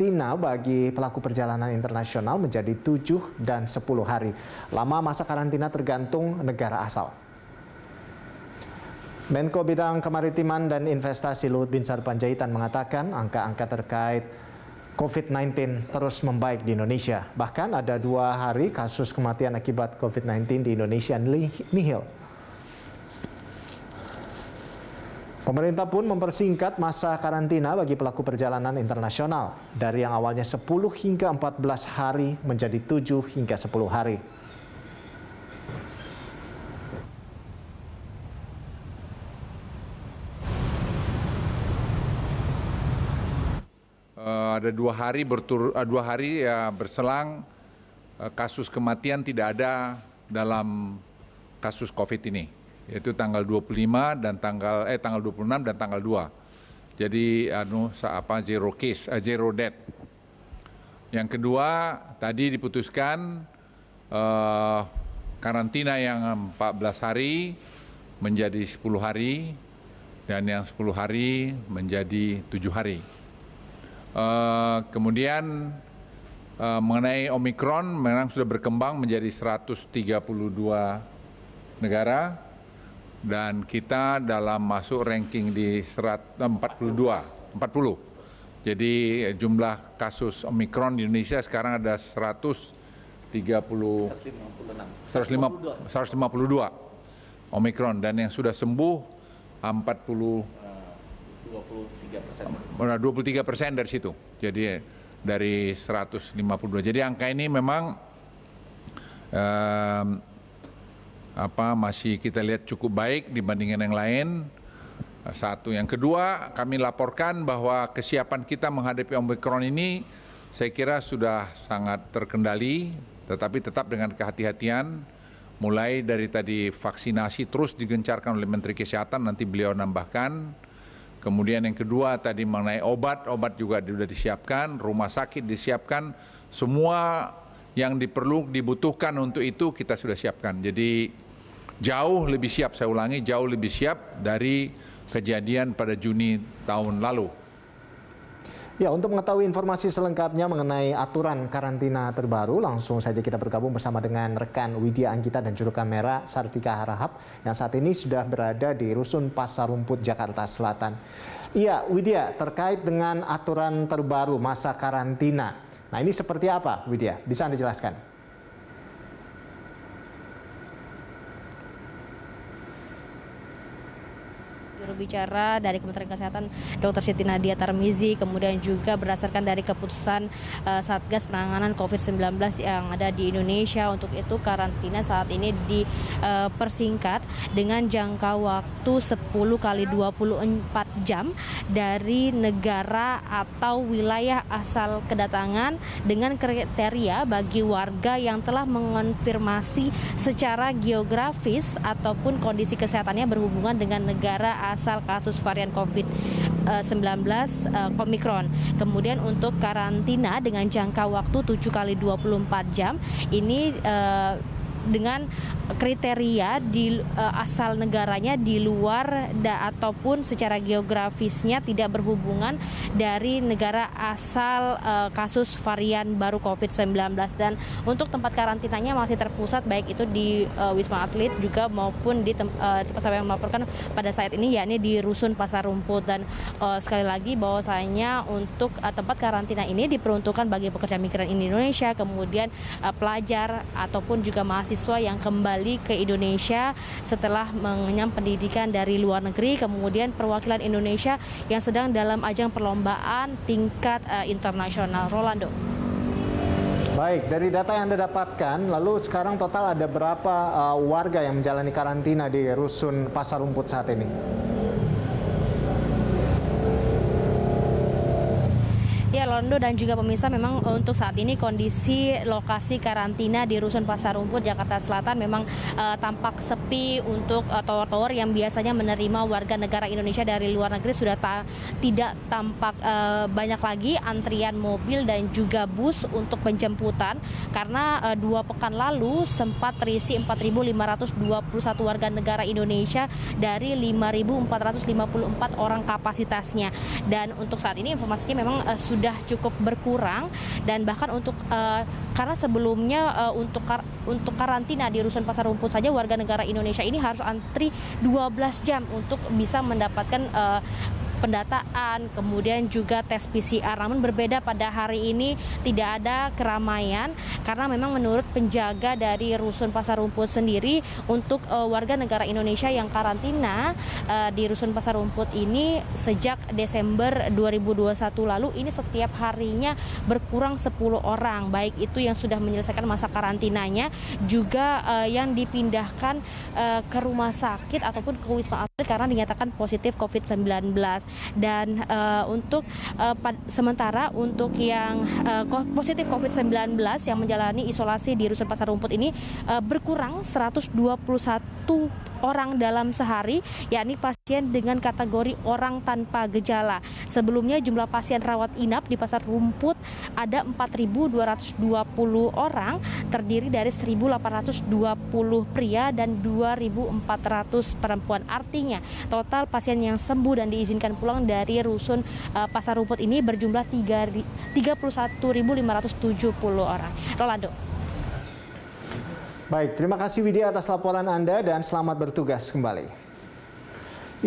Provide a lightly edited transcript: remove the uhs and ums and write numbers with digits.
karantina bagi pelaku perjalanan internasional menjadi 7 dan 10 hari. Lama masa karantina tergantung negara asal. Menko Bidang Kemaritiman dan Investasi Luhut Binsar Panjaitan mengatakan angka-angka terkait COVID-19 terus membaik di Indonesia. Bahkan ada 2 hari kasus kematian akibat COVID-19 di Indonesia nihil. Pemerintah pun mempersingkat masa karantina bagi pelaku perjalanan internasional dari yang awalnya 10 hingga 14 hari menjadi 7 hingga 10 hari. Ada 2 hari berselang kasus kematian tidak ada dalam kasus COVID ini, yaitu tanggal 25 dan tanggal 26 dan tanggal 2. Jadi zero case, zero death. Yang kedua, tadi diputuskan karantina yang 14 hari menjadi 10 hari dan yang 10 hari menjadi 7 hari. Kemudian mengenai Omikron memang sudah berkembang menjadi 132 negara dan kita dalam masuk ranking di 40. Jadi jumlah kasus Omikron di Indonesia sekarang ada 152 Omikron dan yang sudah sembuh 23% dari situ. Jadi dari 152. Jadi angka ini memang masih kita lihat cukup baik dibandingkan yang lain. Satu, yang kedua, kami laporkan bahwa kesiapan kita menghadapi Omikron ini saya kira sudah sangat terkendali, tetapi tetap dengan kehati-hatian. Mulai dari tadi vaksinasi terus digencarkan oleh Menteri Kesehatan, nanti beliau nambahkan. Kemudian yang kedua tadi mengenai obat juga sudah disiapkan, rumah sakit disiapkan, semua yang dibutuhkan untuk itu kita sudah siapkan. Jadi jauh lebih siap, saya ulangi, jauh lebih siap dari kejadian pada Juni tahun lalu. Ya, untuk mengetahui informasi selengkapnya mengenai aturan karantina terbaru, langsung saja kita bergabung bersama dengan rekan Widya Anggita dan juru kamera Sartika Harahap yang saat ini sudah berada di Rusun Pasar Rumput, Jakarta Selatan. Iya, Widya, terkait dengan aturan terbaru masa karantina. Nah, ini seperti apa, Widya? Bisa Anda jelaskan? Bicara dari Kementerian Kesehatan Dr. Siti Nadia Tarmizi, kemudian juga berdasarkan dari keputusan Satgas Penanganan COVID-19 yang ada di Indonesia. Untuk itu karantina saat ini dipersingkat dengan jangka waktu 10 kali 24 jam dari negara atau wilayah asal kedatangan dengan kriteria bagi warga yang telah mengonfirmasi secara geografis ataupun kondisi kesehatannya berhubungan dengan negara asal kasus varian COVID-19 Omikron. Kemudian untuk karantina dengan jangka waktu 7 kali 24 jam ini dengan kriteria di asal negaranya di luar ataupun secara geografisnya tidak berhubungan dari negara asal kasus varian baru COVID-19. Dan untuk tempat karantinanya masih terpusat baik itu di Wisma Atlet juga maupun di tempat saya yang melaporkan pada saat ini yakni di Rusun Pasar Rumput. Dan sekali lagi bahwasanya untuk tempat karantina ini diperuntukkan bagi pekerja migran Indonesia, kemudian pelajar ataupun juga mahasiswa yang kembali ke Indonesia setelah mengenyam pendidikan dari luar negeri, kemudian perwakilan Indonesia yang sedang dalam ajang perlombaan tingkat internasional. Rolando. Baik, dari data yang Anda dapatkan, lalu sekarang total ada berapa warga yang menjalani karantina di Rusun Pasar Rumput saat ini? Ya, Londo dan juga pemirsa, memang untuk saat ini kondisi lokasi karantina di Rusun Pasar Rumput, Jakarta Selatan memang tampak sepi. Untuk tower-tower yang biasanya menerima warga negara Indonesia dari luar negeri sudah tidak tampak banyak lagi antrian mobil dan juga bus untuk penjemputan, karena 2 pekan lalu sempat terisi 4.521 warga negara Indonesia dari 5.454 orang kapasitasnya. Dan untuk saat ini informasinya memang sudah cukup berkurang, dan bahkan untuk karena sebelumnya untuk karantina di Rusun Pasar Rumput saja warga negara Indonesia ini harus antri 12 jam untuk bisa mendapatkan pendataan, kemudian juga tes PCR. Namun berbeda pada hari ini, tidak ada keramaian karena memang menurut penjaga dari Rusun Pasar Rumput sendiri, untuk warga negara Indonesia yang karantina di Rusun Pasar Rumput ini sejak Desember 2021 lalu, ini setiap harinya berkurang 10 orang, baik itu yang sudah menyelesaikan masa karantinanya, juga yang dipindahkan ke rumah sakit ataupun ke Wisma Atlet karena dinyatakan positif COVID-19. Dan untuk sementara untuk yang positif COVID-19 yang menjalani isolasi di Rusun Pasar Rumput ini berkurang 121 orang dalam sehari, yakni pasien dengan kategori orang tanpa gejala. Sebelumnya jumlah pasien rawat inap di Pasar Rumput ada 4.220 orang, terdiri dari 1.820 pria dan 2.400 perempuan. Artinya total pasien yang sembuh dan diizinkan pulang dari Rusun Pasar Rumput ini berjumlah 31.570 orang. Rolando. Baik, terima kasih Widya atas laporan Anda dan selamat bertugas kembali.